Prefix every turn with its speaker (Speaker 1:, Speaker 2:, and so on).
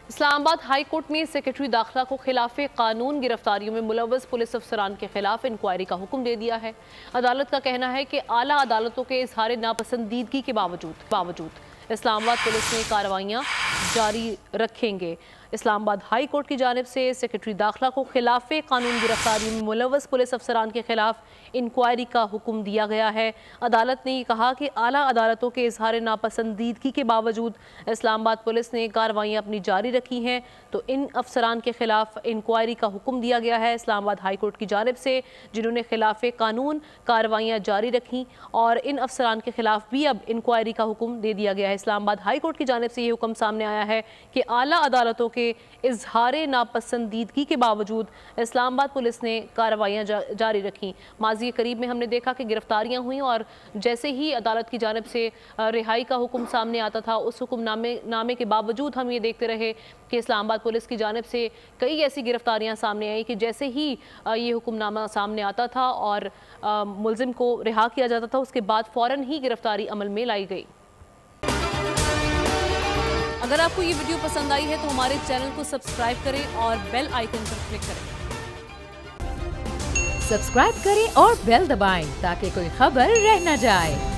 Speaker 1: Islamabad high court में secretary दाखिला को खिलाफ कानून गिरफ्तारियों में मुलव्वस पुलिस अफसरान के खिलाफ इंक्वायरी का हुक्म दे दिया है। अदालत का कहना है कि आला अदालतों के इजहार नापसंदीदगी के बावजूद इस्लामाबाद पुलिस ने कार्रवाइयाँ जारी रखेंगे। इस्लामाबाद हाई कोर्ट की जानिब से सेक्रेटरी दाखिला को खिलाफ कानून गिरफ्तारी में मुलव्वस पुलिस अफसरान के खिलाफ इंक्वायरी का हुक्म दिया गया है। अदालत ने कहा कि आला अदालतों के इजहार नापसंदीदगी के बावजूद इस्लामाबाद पुलिस ने कार्रवाइयाँ अपनी जारी रखी हैं, तो इन अफसरान के खिलाफ इंक्वायरी का हुक्म दिया गया है इस्लामाबाद हाई कोर्ट की जानिब से, जिन्होंने खिलाफ कानून कार्रवाइयाँ जारी रखी और इन अफसरान के खिलाफ भी अब इंक्वायरी का हुक्म दे दिया गया है। इस्लामाबाद हाई कोर्ट की जानिब से ये हुक्म सामने आया है कि आला अदालतों के इजहार नापसंदीदगी के बावजूद इस्लामाबाद पुलिस ने कार्रवाइयाँ जारी रखी। माजी करीब में हमने देखा कि गिरफ्तारियाँ हुई और जैसे ही अदालत की जानिब से रिहाई का हुक्म सामने आता था, उस हुक्मनामे के बावजूद हम ये देखते रहे कि इस्लामाबाद पुलिस की जानिब से कई ऐसी गिरफ्तारियाँ सामने आई कि जैसे ही ये हुक्मनामा सामने आता था और मुलजिम को रिहा किया जाता था, उसके बाद फ़ौरन ही गिरफ्तारी अमल में लाई गई। अगर आपको ये वीडियो पसंद आई है तो हमारे चैनल को सब्सक्राइब करें और बेल आइकन पर क्लिक करें।
Speaker 2: सब्सक्राइब करें और बेल दबाएं ताकि कोई खबर रह न जाए।